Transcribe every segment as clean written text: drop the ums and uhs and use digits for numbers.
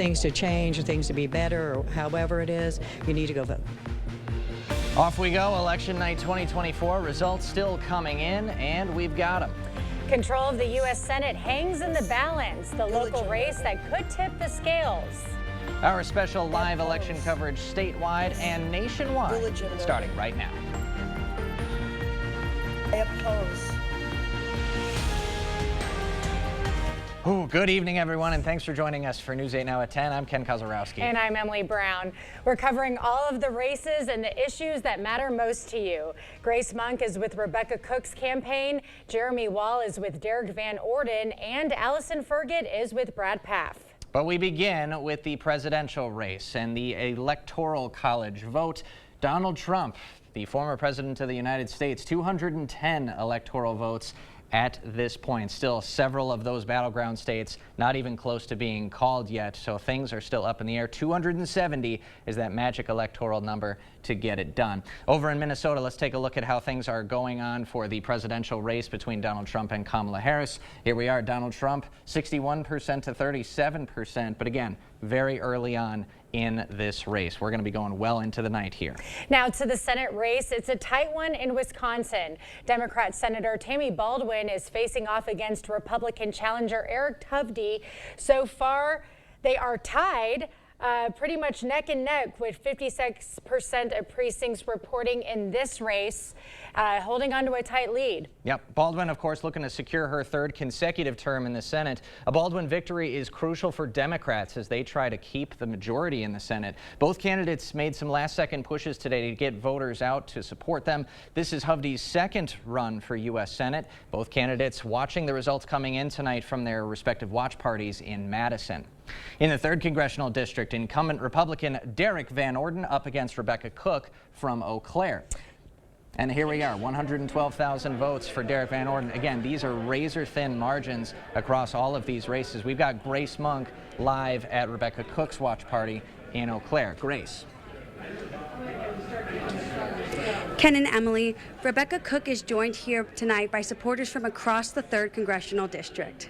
things to change or things to be better or however it is, you need to go vote. Off we go. Election night 2024. Results still coming in, and we've got them. Control of the U.S. Senate hangs in the balance, the local race that could tip the scales. Our special live election coverage statewide and nationwide starting right now. I oppose. Ooh, good evening, everyone, and thanks for joining us for News 8 Now at 10. I'm Ken Kozarowski. And I'm Emily Brown. We're covering all of the races and the issues that matter most to you. Grace Monk is with Rebecca Cook's campaign, Jeremy Wall is with Derek Van Orden, and Allison Ferget is with Brad Pfaff. But we begin with the presidential race and the Electoral College vote. Donald Trump, the former president of the United States, 210 electoral votes at this point. Still several of those battleground states not even close to being called yet, so things are still up in the air. 270 is that magic electoral number to get it done. Over in Minnesota, let's take a look at how things are going on for the presidential race between Donald Trump and Kamala Harris. Here we are, Donald Trump 61% to 37%, but again, very early on in this race. We're going to be going well into the night here. Now to the Senate race. It's a tight one in Wisconsin. Democrat Senator Tammy Baldwin is facing off against Republican challenger Eric Hovde. So far, they are tied. Pretty much neck and neck, with 56% of precincts reporting in this race, holding on to a tight lead. Yep. Baldwin, of course, looking to secure her third consecutive term in the Senate. A Baldwin victory is crucial for Democrats as they try to keep the majority in the Senate. Both candidates made some last-second pushes today to get voters out to support them. This is Hovde's second run for U.S. Senate. Both candidates watching the results coming in tonight from their respective watch parties in Madison. In the 3rd Congressional District, incumbent Republican Derek Van Orden up against Rebecca Cook from Eau Claire. And here we are, 112,000 votes for Derek Van Orden. Again, these are razor-thin margins across all of these races. We've got Grace Monk live at Rebecca Cook's watch party in Eau Claire. Grace. Ken and Emily, Rebecca Cook is joined here tonight by supporters from across the 3rd Congressional District.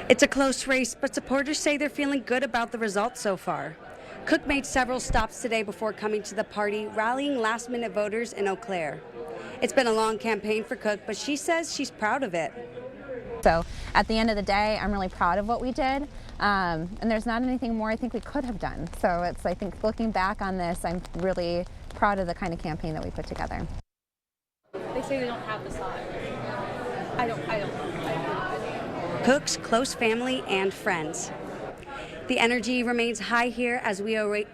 It's a close race, but supporters say they're feeling good about the results so far. Cook made several stops today before coming to the party, rallying last-minute voters in Eau Claire. It's been a long campaign for Cook, but she says she's proud of it. So at the end of the day, I'm really proud of what we did, and there's not anything more I think we could have done. So it's, I think, looking back on this, I'm really proud of the kind of campaign that we put together. They say they don't have the side. I don't. Cook's close family and friends. The energy remains high here as we await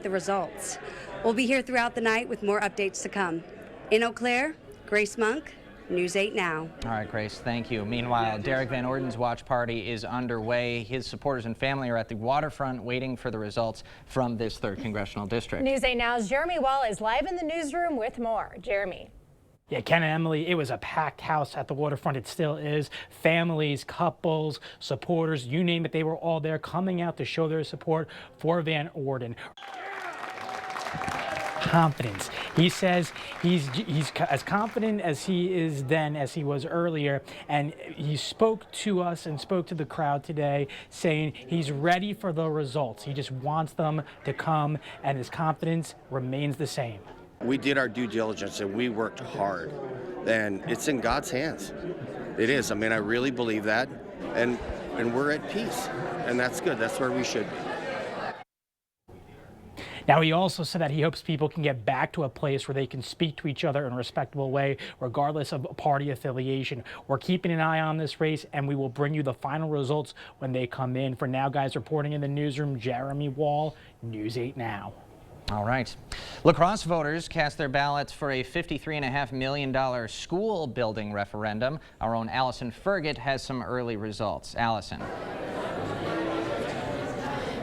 the results. We'll be here throughout the night with more updates to come. In Eau Claire, Grace Monk, News 8 Now. All right, Grace, thank you. Meanwhile, Derek Van Orden's watch party is underway. His supporters and family are at the waterfront waiting for the results from this 3rd Congressional District. News 8 Now's Jeremy Wall is live in the newsroom with more. Jeremy. Yeah, Ken and Emily, it was a packed house at the waterfront. It still is. Families, couples, supporters, you name it, they were all there coming out to show their support for Van Orden. Confidence. He says he's as confident as he is then as he was earlier, and he spoke to us and spoke to the crowd today saying he's ready for the results. He just wants them to come, and his confidence remains the same. We did our due diligence and we worked hard, and it's in God's hands. It is. I mean, I really believe that, and we're at peace, and that's good. That's where we should be. Now, he also said that he hopes people can get back to a place where they can speak to each other in a respectable way, regardless of party affiliation. We're keeping an eye on this race, and we will bring you the final results when they come in. For now, guys, reporting in the newsroom, Jeremy Wall, News 8 Now. All right. La Crosse voters cast their ballots for a $53.5 million school building referendum. Our own Allison Ferget has some early results. Allison.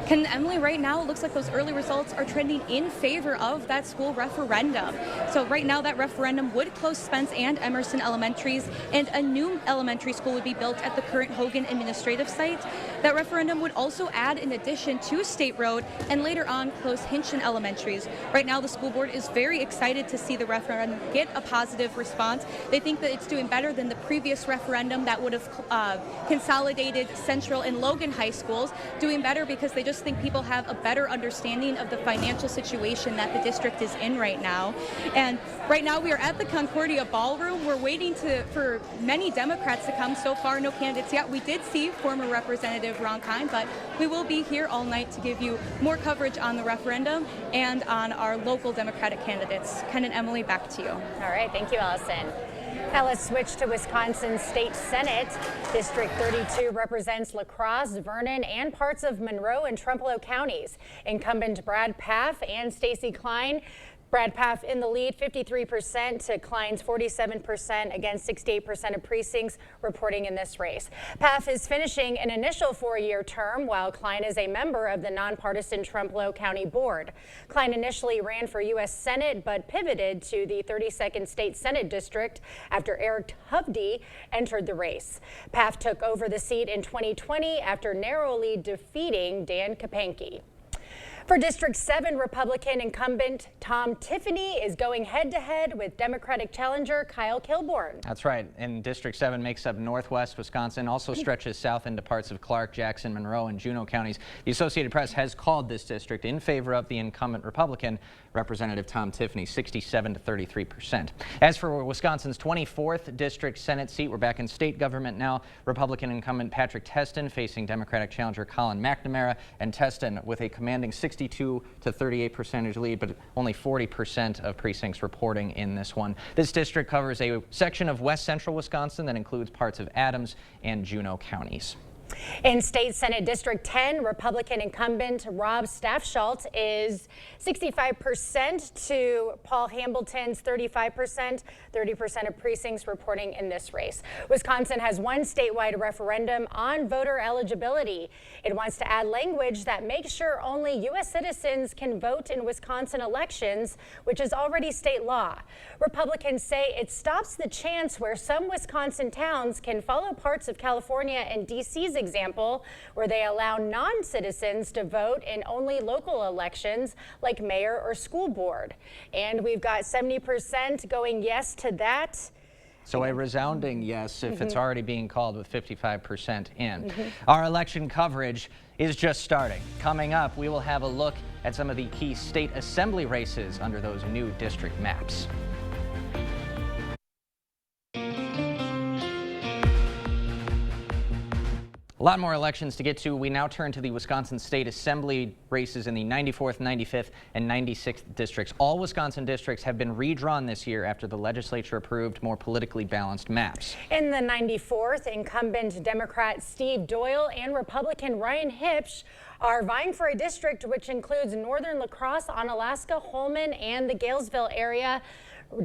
Ken and Emily, right now it looks like those early results are trending in favor of that school referendum. So right now that referendum would close Spence and Emerson elementaries, and a new elementary school would be built at the current Hogan administrative site. That referendum would also add an addition to State Road and later on close Hinchin Elementaries. Right now, the school board is very excited to see the referendum get a positive response. They think that it's doing better than the previous referendum that would have consolidated Central and Logan high schools, doing better because they just think people have a better understanding of the financial situation that the district is in right now. And right now we are at the Concordia Ballroom. We're waiting for many Democrats to come. So far, no candidates yet. We did see former Representative Ron Kind, but we will be here all night to give you more coverage on the referendum and on our local Democratic candidates. Ken and Emily, back to you. All right, thank you, Allison. Now let's switch to Wisconsin State Senate. District 32 represents La Crosse, Vernon, and parts of Monroe and Trempealeau counties. Incumbent Brad Pfaff and Stacy Klein. Brad Pfaff in the lead, 53% to Klein's 47% against 68% of precincts reporting in this race. Pfaff is finishing an initial 4-year term, while Klein is a member of the nonpartisan Trempealeau County Board. Klein initially ran for U.S. Senate, but pivoted to the 32nd State Senate District after Eric Hovde entered the race. Pfaff took over the seat in 2020 after narrowly defeating Dan Kapanke. For District 7, Republican incumbent Tom Tiffany is going head-to-head with Democratic challenger Kyle Kilborn. That's right. And District 7 makes up northwest Wisconsin, also stretches south into parts of Clark, Jackson, Monroe, and Juneau counties. The Associated Press has called this district in favor of the incumbent Republican, Representative Tom Tiffany, 67 to 33%. As for Wisconsin's 24th District Senate seat, we're back in state government now. Republican incumbent Patrick Testin facing Democratic challenger Colin McNamara, and Testin with a commanding 62 to 38% lead, but only 40% of precincts reporting in this one. This district covers a section of west central Wisconsin that includes parts of Adams and Juneau counties. In State Senate District 10, Republican incumbent Rob Staffschalt is 65% to Paul Hambleton's 35%, 30% of precincts reporting in this race. Wisconsin has one statewide referendum on voter eligibility. It wants to add language that makes sure only U.S. citizens can vote in Wisconsin elections, which is already state law. Republicans say it stops the chance where some Wisconsin towns can follow parts of California and D.C.'s example, where they allow non-citizens to vote in only local elections like mayor or school board. And we've got 70% going yes to that. So a resounding yes if it's already being called with 55% in. Our election coverage is just starting. Coming up, we will have a look at some of the key state assembly races under those new district maps. A lot more elections to get to. We now turn to the Wisconsin State Assembly races in the 94th, 95th, and 96th districts. All Wisconsin districts have been redrawn this year after the legislature approved more politically balanced maps. In the 94th, incumbent Democrat Steve Doyle and Republican Ryan Hipsch are vying for a district which includes northern La Crosse, Onalaska, Holmen, and the Galesville area.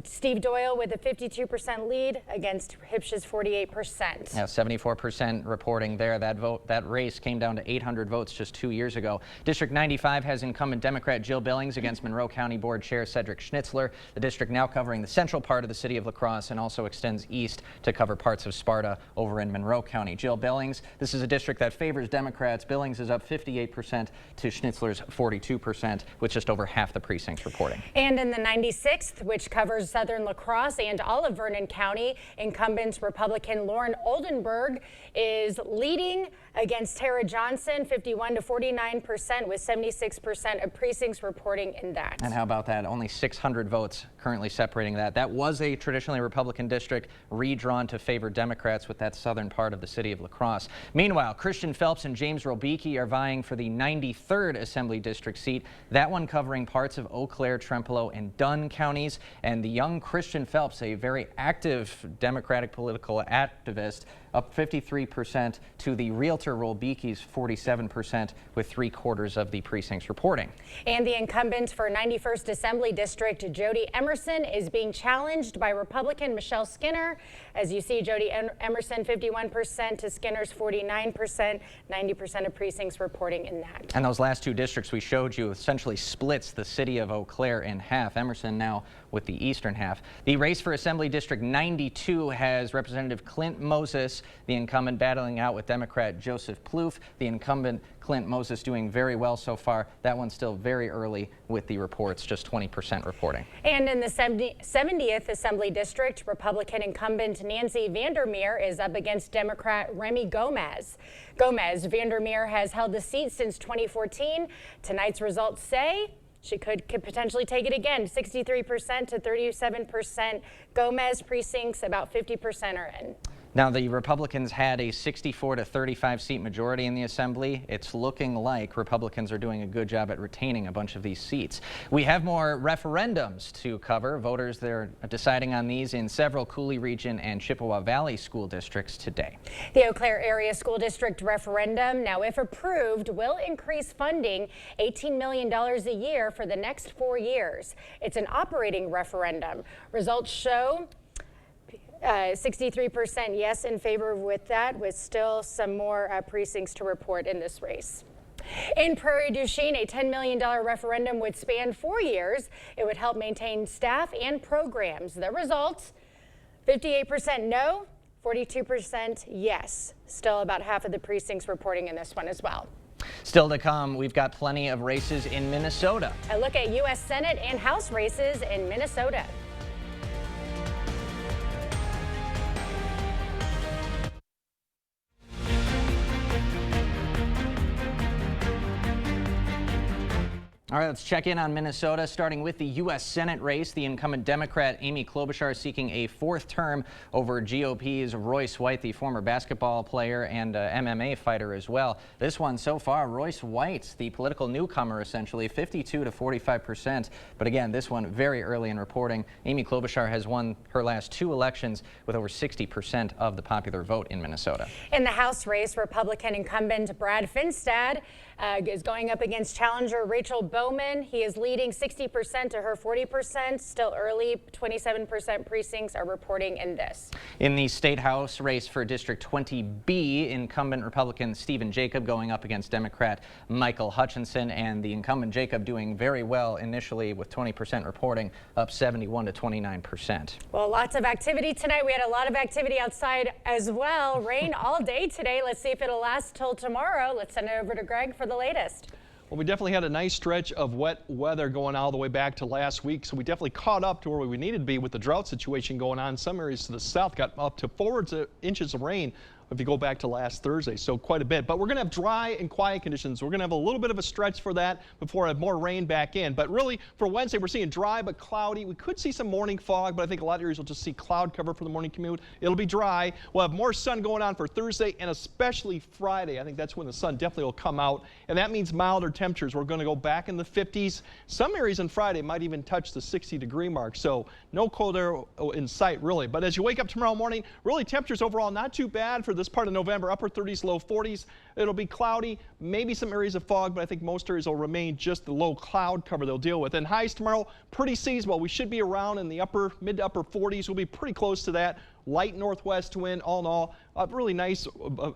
Steve Doyle with a 52% lead against Hipsch's 48%. Yeah, 74% reporting there. That race came down to 800 votes just 2 years ago. District 95 has incumbent Democrat Jill Billings against Monroe County Board Chair Cedric Schnitzler. The district now covering the central part of the city of La Crosse and also extends east to cover parts of Sparta over in Monroe County. Jill Billings, this is a district that favors Democrats. Billings is up 58% to Schnitzler's 42%, with just over half the precincts reporting. And in the 96th, which covers southern La Crosse and all of Vernon County, incumbent Republican Lauren Oldenburg is leading against Tara Johnson, 51 to 49%, with 76% of precincts reporting in that. And how about that? Only 600 votes currently separating that. That was a traditionally Republican district redrawn to favor Democrats with that southern part of the city of La Crosse. Meanwhile, Christian Phelps and James Robicki are vying for the 93rd Assembly District seat, that one covering parts of Eau Claire, Trempealeau, and Dunn counties. And the young Christian Phelps, a very active Democratic political activist, up 53% to the Realtor Robicki's 47%, with 3/4 of the precincts reporting. And the incumbent for 91st Assembly District, Jody Emerson, Emerson is being challenged by Republican Michelle Skinner. As you see, Jody Emerson 51% to Skinner's 49%, 90% of precincts reporting in that. And those last two districts we showed you essentially splits the city of Eau Claire in half. Emerson now with the eastern half. The race for Assembly District 92 has Representative Clint Moses, the incumbent, battling out with Democrat Joseph Plouffe. The incumbent Clint Moses doing very well so far. That one's still very early with the reports, just 20% reporting. And in the 70th Assembly District, Republican incumbent Nancy Vandermeer is up against Democrat Remy Gomez. Vandermeer has held the seat since 2014. Tonight's results say she could potentially take it again, 63% to 37%. Gomez precincts, about 50% are in. Now, the Republicans had a 64 to 35 seat majority in the Assembly. It's looking like Republicans are doing a good job at retaining a bunch of these seats. We have more referendums to cover. Voters, they're deciding on these in several Cooley Region and Chippewa Valley school districts today. The Eau Claire Area School District referendum, now if approved, will increase funding $18 million a year for the next 4 years. It's an operating referendum. Results show 63% yes in favor with that, with still some more precincts to report in this race. In Prairie du Chien, a $10 million referendum would span 4 years. It would help maintain staff and programs. The results, 58% no, 42% yes. Still about half of the precincts reporting in this one as well. Still to come, we've got plenty of races in Minnesota. A look at U.S. Senate and House races in Minnesota. All right, let's check in on Minnesota, starting with the U.S. Senate race. The incumbent Democrat Amy Klobuchar seeking a 4th term over GOP's Royce White, the former basketball player and MMA fighter as well. This one so far, Royce White, the political newcomer, essentially 52 to 45%. But again, this one very early in reporting. Amy Klobuchar has won her last 2 elections with over 60% of the popular vote in Minnesota. In the House race, Republican incumbent Brad Finstad is going up against challenger Rachel Bowman. He is leading 60% to her 40%. Still early, 27% precincts are reporting in this. In the State House race for District 20B, incumbent Republican Stephen Jacob going up against Democrat Michael Hutchinson, and the incumbent Jacob doing very well initially with 20% reporting, up 71 to 29%. Well, lots of activity tonight. We had a lot of activity outside as well. Rain all day today. Let's see if it'll last till tomorrow. Let's send it over to Greg for the latest. Well, we definitely had a nice stretch of wet weather going all the way back to last week, so we definitely caught up to where we needed to be with the drought situation going on. Some areas to the south got up to 4 inches of rain if you go back to last Thursday, so quite a bit. But we're going to have dry and quiet conditions. We're going to have a little bit of a stretch for that before I have more rain back in. But really, for Wednesday, we're seeing dry but cloudy. We could see some morning fog, but I think a lot of areas will just see cloud cover for the morning commute. It'll be dry. We'll have more sun going on for Thursday and especially Friday. I think that's when the sun definitely will come out, and that means milder temperatures. We're going to go back in the 50s. Some areas on Friday might even touch the 60-degree mark, so no cold air in sight, really. But as you wake up tomorrow morning, really temperatures overall not too bad for this part of November, upper 30s, low 40s. It'll be cloudy, maybe some areas of fog, but I think most areas will remain just the low cloud cover they'll deal with. And highs tomorrow, pretty seasonable. We should be around in the mid to upper 40s. We'll be pretty close to that. Light northwest wind, all in all, a really nice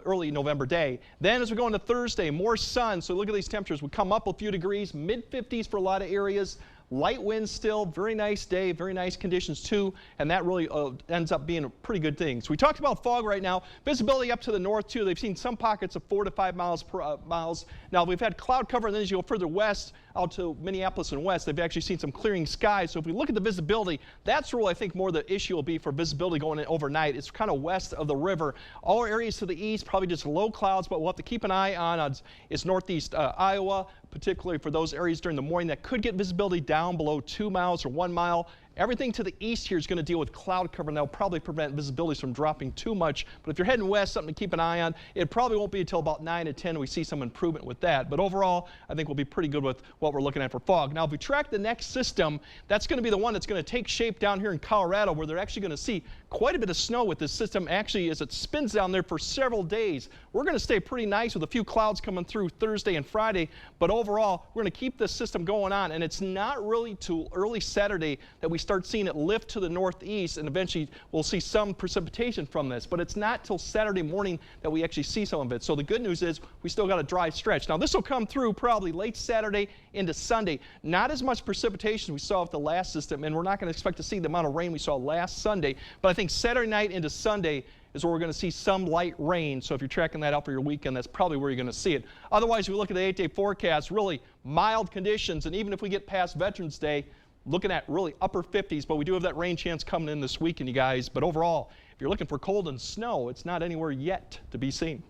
early November day. Then as we go into Thursday, more sun. So look at these temperatures. We come up a few degrees, mid 50s for a lot of areas. Light winds still, very nice day, very nice conditions too, and that really ends up being a pretty good thing. So we talked about fog right now. Visibility up to the north too. They've seen some pockets of 4 to 5 miles per miles. Now we've had cloud cover, and then as you go further west out to Minneapolis and west, they've actually seen some clearing skies. So if we look at the visibility, that's really I think more the issue will be for visibility going in overnight. It's kind of west of the river. All areas to the east, probably just low clouds, but we'll have to keep an eye on it's northeast Iowa, particularly for those areas during the morning that could get visibility down below 2 miles or 1 mile. Everything to the east here is going to deal with cloud cover, and that'll probably prevent visibility from dropping too much. But if you're heading west, something to keep an eye on. It probably won't be until about 9 to 10 we see some improvement with that. But overall, I think we'll be pretty good with what we're looking at for fog. Now, if we track the next system, that's going to be the one that's going to take shape down here in Colorado, where they're actually going to see quite a bit of snow with this system actually as it spins down there for several days. We're going to stay pretty nice with a few clouds coming through Thursday and Friday, but overall, we're going to keep this system going on, and it's not really till early Saturday that we start start seeing it lift to the northeast, and eventually we'll see some precipitation from this. But it's not till Saturday morning that we actually see some of it. So the good news is we still got a dry stretch. Now this will come through probably late Saturday into Sunday. Not as much precipitation we saw with the last system, and we're not going to expect to see the amount of rain we saw last Sunday. But I think Saturday night into Sunday is where we're going to see some light rain. So if you're tracking that out for your weekend, that's probably where you're going to see it. Otherwise, if we look at the 8-day forecast, really mild conditions. And even if we get past Veterans Day, looking at really upper 50s. But we do have that rain chance coming in this weekend, you guys. But overall, if you're looking for cold and snow, it's not anywhere yet to be seen.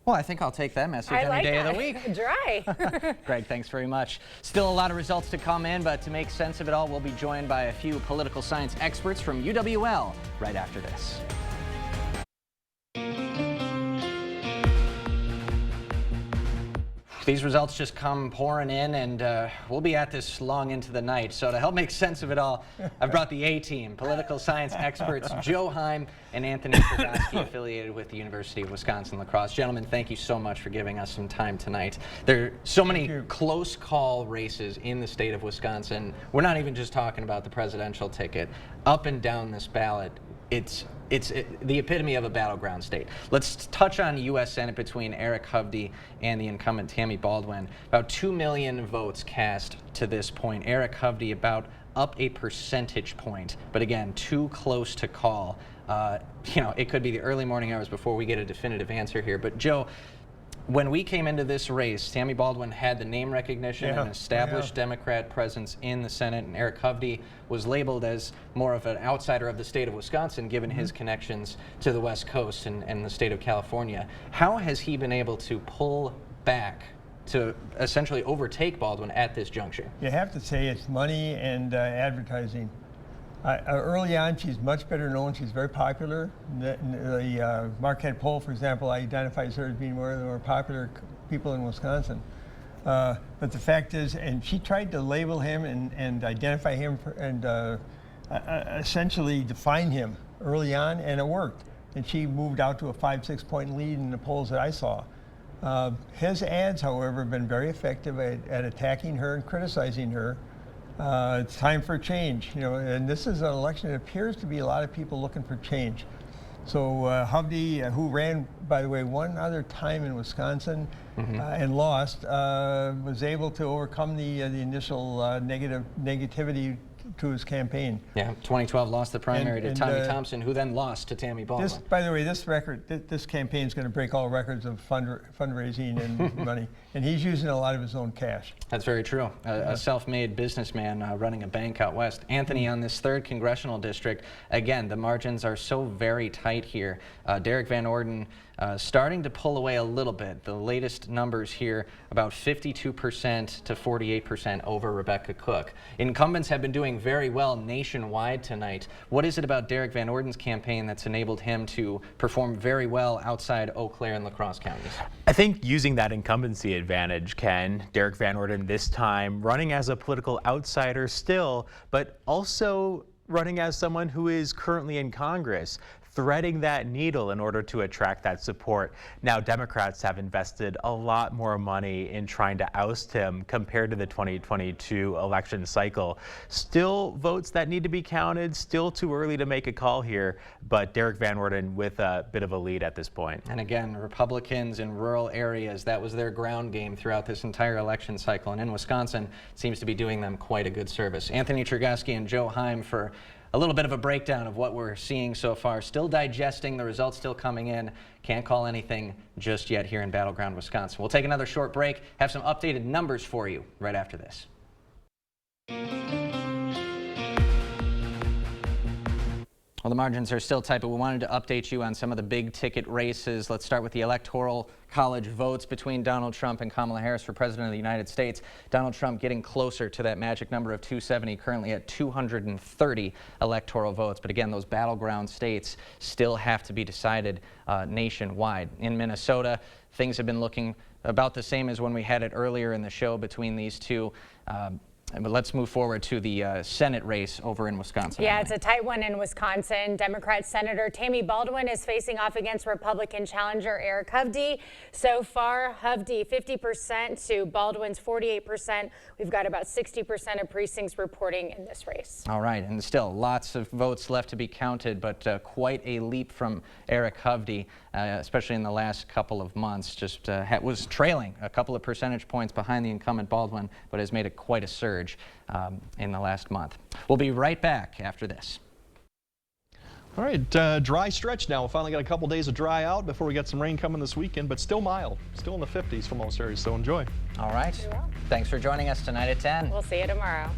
Well, I think I'll take that message any day of the week. Dry. Greg, thanks very much. Still a lot of results to come in, but to make sense of it all, we'll be joined by a few political science experts from UWL right after this. These results just come pouring in, and we'll be at this long into the night. So to help make sense of it all, I've brought the A-team, political science experts Joe Heim and Anthony Chergosky, affiliated with the University of Wisconsin-La Crosse. Gentlemen, thank you so much for giving us some time tonight. There are so many close call races in the state of Wisconsin. We're not even just talking about the presidential ticket. Up and down this ballot, it's the epitome of a battleground state. Let's touch on U.S. Senate between Eric Hovde and the incumbent Tammy Baldwin. About 2 million votes cast to this point. Eric Hovde about up a percentage point, but again, too close to call. You know, it could be the early morning hours before we get a definitive answer here. But Joe, when we came into this race, Tammy Baldwin had the name recognition and established Democrat presence in the Senate, and Eric Hovde was labeled as more of an outsider of the state of Wisconsin, given his connections to the West Coast and the state of California. How has he been able to pull back to essentially overtake Baldwin at this juncture? You have to say it's money and advertising. Early on, she's much better known. She's very popular. The Marquette poll, for example, identifies her as being one of the more popular people in Wisconsin. But the fact is, and she tried to label him and identify him and essentially define him early on, and it worked. And she moved out to a 5-6 point lead in the polls that I saw. His ads, however, have been very effective at attacking her and criticizing her. It's time for change, you know, and this is an election that appears to be a lot of people looking for change. So Hovde, who ran, by the way, one other time in Wisconsin and lost, was able to overcome the initial negativity to his campaign. Yeah, 2012 lost the primary to Tommy Thompson, who then lost to Tammy Baldwin. By the way, this campaign is going to break all records of fundraising and money, and he's using a lot of his own cash. That's very true. A self-made businessman running a bank out west. Anthony, on this 3rd congressional district, again, the margins are so very tight here. Derek Van Orden starting to pull away a little bit. The latest numbers here, about 52% to 48% over Rebecca Cook. Incumbents have been doing very well nationwide tonight. What is it about Derek Van Orden's campaign that's enabled him to perform very well outside Eau Claire and La Crosse counties? I think using that incumbency advantage, Ken, Derek Van Orden this time running as a political outsider still, but also running as someone who is currently in Congress, threading that needle in order to attract that support. Now, Democrats have invested a lot more money in trying to oust him compared to the 2022 election cycle. Still votes that need to be counted, still too early to make a call here, but Derek Van Orden with a bit of a lead at this point. And again, Republicans in rural areas, that was their ground game throughout this entire election cycle, and in Wisconsin, it seems to be doing them quite a good service. Anthony Chergosky and Joe Heim for a little bit of a breakdown of what we're seeing so far. Still digesting, the results still coming in. Can't call anything just yet here in Battleground, Wisconsin. We'll take another short break, have some updated numbers for you right after this. Well, the margins are still tight, but we wanted to update you on some of the big ticket races. Let's start with the Electoral College votes between Donald Trump and Kamala Harris for President of the United States. Donald Trump getting closer to that magic number of 270, currently at 230 electoral votes. But again, those battleground states still have to be decided nationwide. In Minnesota, things have been looking about the same as when we had it earlier in the show between these two But let's move forward to the Senate race over in Wisconsin. Yeah, it's a tight one in Wisconsin. Democrat Senator Tammy Baldwin is facing off against Republican challenger Eric Hovde. So far, Hovde 50% to Baldwin's 48%. We've got about 60% of precincts reporting in this race. All right, and still lots of votes left to be counted, but quite a leap from Eric Hovde, especially in the last couple of months. Just was trailing a couple of percentage points behind the incumbent Baldwin, but has made it quite a surge in the last month. We'll be right back after this. All right, dry stretch now. We finally got a couple days of dry out before we get some rain coming this weekend, but still mild. Still in the 50s for most areas, so enjoy. All right. Thanks for joining us tonight at 10. We'll see you tomorrow.